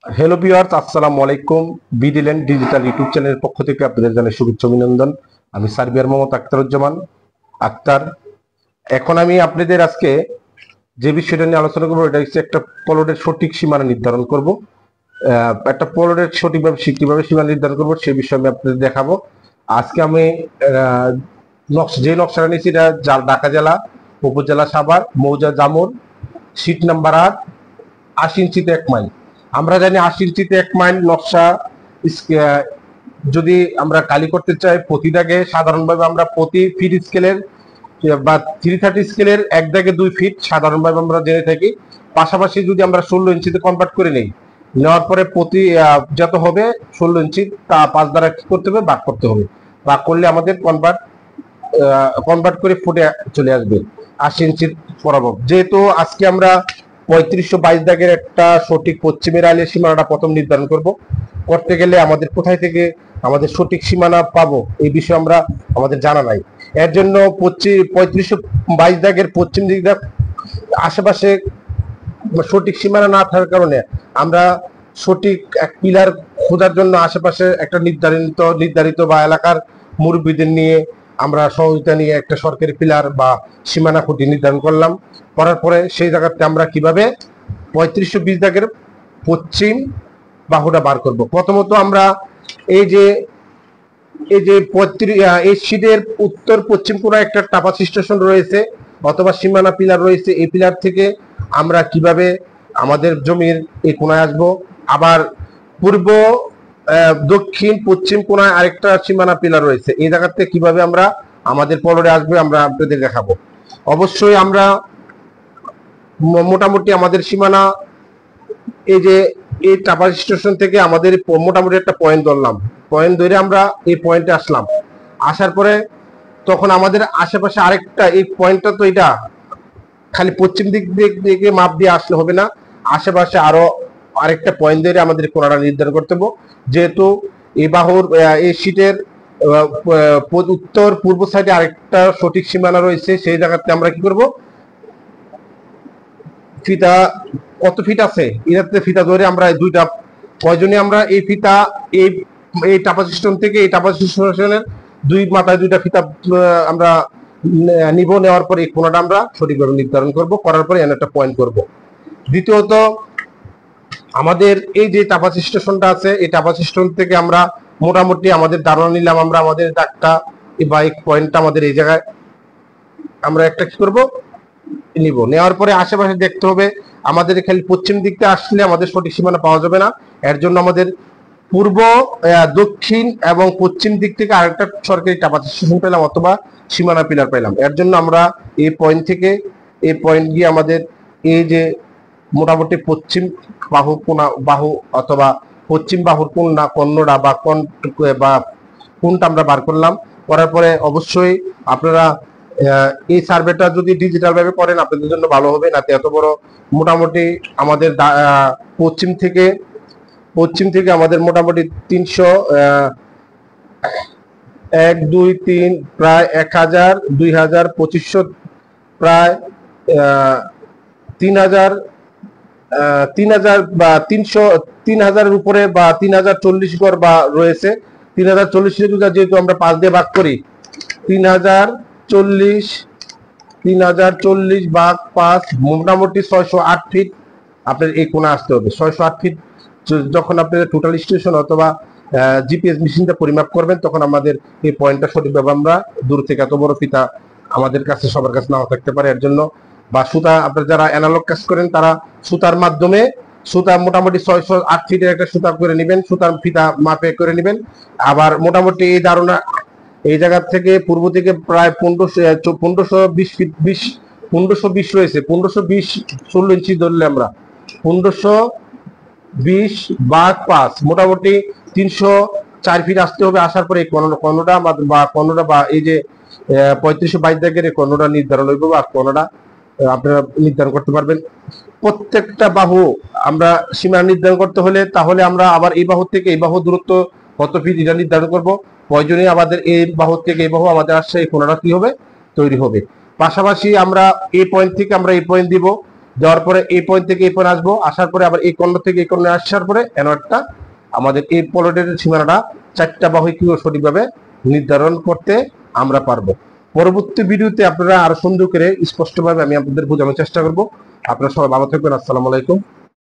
Hello viewers, আসসালামু আলাইকুম। বিডিল্যান্ড digital YouTube চ্যানেলের পক্ষ থেকে আপনাদের জানাই শুভেচ্ছা অভিনন্দন। আমি সার্বিয়ার মোহাম্মদ আখতারুজ্জামান আক্তার। এখন আমি আপনাদের আজকে যে বিষয়টা নিয়ে আলোচনা করবো, এটা হচ্ছে একটা প্লটের সঠিক সীমানা নির্ধারণ করব। একটা প্লটের সঠিকভাবে কিভাবে সীমানা নির্ধারণ করবো সে বিষয়ে আমি আপনাদের দেখাবো। আজকে আমি যে নকশাটা নিয়েছি এটা ঢাকা জেলা, উপজেলা সাভার, মৌজা জামুর, সিট নাম্বার 8, 80 ইঞ্চিতে 1 মাইল। আমরা জানি 80 ইঞ্চিতে 1 মাইল নকশা যদি আমরা কালি করতে চাই, প্রতি দাগে সাধারণভাবে আমরা প্রতি ফিট স্কেলের বা 330 স্কেলের 1 দাগে 2 ফিট সাধারণভাবে আমরা জেনে থাকি। পাশাপাশি যদি আমরা 16 ইঞ্চিতে কনভার্ট করে নেই, নেওয়ার পরে প্রতি যত হবে 16 ইঞ্চি তা 5 দ্বারা কি করতে হবে, ভাগ করতে হবে। ভাগ করলে আমাদের কনভার্ট করে ফুটে চলে আসবে 80 ইঞ্চির বরাবর। যেহেতু আজকে আমরা 3522 দাগের একটা সঠিক পশ্চিমের আইলের সীমানাটা প্রথম নির্ধারণ করতে গেলে আমাদের কোথায় থেকে আমাদের সঠিক সীমানা পাবো এই বিষয়ে আমাদের জানা নাই। এর জন্য 3522 দাগের পশ্চিম দিক আশেপাশে সঠিক সীমানা না থাকার কারণে আমরা সঠিক এক পিলার খোঁজার জন্য আশেপাশে একটা নির্ধারিত বা এলাকার মুরব্বীদের নিয়ে আমরা সহযোগিতা নিয়ে একটা সরকারি পিলার বা সীমানা খুঁটি নির্ধারণ করার পরে সেই জায়গাতে আমরা কিভাবে 3520 দাগের পশ্চিম বাহুটা বার করব। প্রথমত আমরা এই যে এই শীটের উত্তর পশ্চিম কোণায় একটা টাপাস স্টেশন রয়েছে অথবা সীমানা পিলার রয়েছে। এই পিলার থেকে আমরা কিভাবে আমাদের জমির এই কোণায় আসব, আবার পূর্ব দক্ষিণ পশ্চিম কোণায় আরেকটা সীমানা পিলার রয়েছে, এই জায়গাতে কিভাবে আমরা আমাদের পলরে আসবে আমরা আপনাদের দেখাবো। অবশ্যই আমরা মোটামুটি আমাদের সীমানা এই যে এই টাপাস স্টেশন থেকে আমাদের মোটামুটি একটা পয়েন্ট ধরলাম, পয়েন্ট ধরে আমরা এই পয়েন্টে আসলাম। আসার পরে তখন আমাদের আশেপাশে আরেকটা এই পয়েন্টটা, তো এটা খালি পশ্চিম দিক থেকে মাপ দিয়ে আসলে হবে না, আশেপাশে আরো আরেকটা পয়েন্ট ধরে আমাদের কোণাটা নির্ধারণ করতে হবে। যেহেতু এই বাহুর এই শীটের উত্তর পূর্ব সাইডে আরেকটা সঠিক সীমানা রয়েছে, সেই জায়গাতে আমরা কি করব, ফিতা কত ফিট আছে এটাতে ফিতা ধরে আমরা দুইটা প্রয়োজনে আমরা এই ফিতা এই টাপা সিস্টেম থেকে এই টাপা সিস্টেমের দুই মাথায় দুইটা ফিতা আমরা নিব। নেওয়ার পরে এই কোণাটা আমরা সঠিকভাবে নির্ধারণ করার পরে এখানে একটা পয়েন্ট করব। দ্বিতীয়ত আমাদের এই যে টাপা স্টেশনটা আছে, এই টাপা স্টেশন থেকে আমরা মোটামুটি আমাদের ধারণা নিলাম, আমরা আমাদের দাগটা বা এই পয়েন্টটা আমাদের এই জায়গায় আমরা একটা কি করব, নিব। নেওয়ার পরে আশেপাশে দেখতে হবে, আমাদের খালি পশ্চিম দিকতে আসলে আমাদের সঠিক সীমানা পাওয়া যাবে না। এর জন্য আমাদের পূর্ব, দক্ষিণ এবং পশ্চিম দিক থেকে আরেকটা সরকারি টাপা স্টেশন পেলাম অথবা সীমানা পিলার পেলাম। এর জন্য আমরা এই পয়েন্ট থেকে এই পয়েন্ট গিয়ে আমাদের এই যে মোটামুটি পশ্চিম বাহু অথবা পশ্চিম বাহুর কর্ণটা বা কোনটা আমরা বার করলাম। করার পরে অবশ্যই আপনারা এই সার্ভেটা যদি ডিজিটাল ভাবে করেন আপনাদের জন্য ভালো হবে, না এত বড় মোটামুটি আমাদের পশ্চিম থেকে আমাদের মোটামুটি 300 1 2 3 প্রায় 1000 2000 2500 প্রায় 3000 3000 বা 3000-এর উপরে বা 3040 গড় বা রয়েছে। 3040 যেহেতু আমরা 5 দিয়ে ভাগ করি, 3040 ভাগ 5 মোটামুটি 608 ফিট আপনার এই কোণা আসতে হবে। 608 ফিট যখন আপনাদের টোটাল স্টেশন অথবা জিপিএস মেশিনটা পরিমাপ করবেন তখন আমাদের এই পয়েন্টটা সঠিকভাবে আমরা দূর থেকে, এত বড় ফিতা আমাদের কাছে সবার কাছে নাও থাকতে পারে, এর জন্য বা সুতা আপনারা যারা অ্যানালগ কাজ করেন তারা সুতার মাধ্যমে সুতা মোটামুটি 608 ফিটের একটা সুতা করে নেবেন, সুতার ফিতা মাপে করে নেবেন। আবার মোটামুটি এই ধারণা এই জায়গা থেকে পূর্ব থেকে প্রায় 1520 ফিট 1520 রয়েছে, 1520 16 ইঞ্চি ধরলে আমরা 1520 ভাগ 5 মোটামুটি 304 ফিট আসতে হবে। আসার পরে কর্ণটা বা এই যে 3522 দাগের কর্ণটা নির্ধারণ হইব বা কর্ণটা আপনারা নির্ধারণ করতে পারবেন। প্রত্যেকটা বাহু আমরা সীমা নির্ধারণ করতে হলে তাহলে আমরা আবার এই বাহু থেকে এই বাহু দূরত্ব কত ফিট এটা নির্ধারণ করব। প্রয়োজনে আমাদের এই বাহু থেকে এই বাহু আমাদের আসছে এই কোণাটা কি হবে, তৈরি হবে। পাশাপাশি আমরা এই পয়েন্ট থেকে আমরা এই পয়েন্ট দিব, যাওয়ার পরে এই পয়েন্ট থেকে এই পয়েন্ট আসবো, আসার পরে আবার এই কর্নার থেকে এই কর্নার আসার পরে একটা আমাদের এই প্লটের সীমানাটা 4টা বাহু কিভাবে সঠিকভাবে নির্ধারণ করতে আমরা পারবো। পরবর্তী ভিডিওতে আপনারা আরো সুন্দর করে স্পষ্টভাবে আমি আপনাদের বোঝানোর চেষ্টা করব। আপনারা সবাই ভালো থাকবেন। আসসালামু আলাইকুম।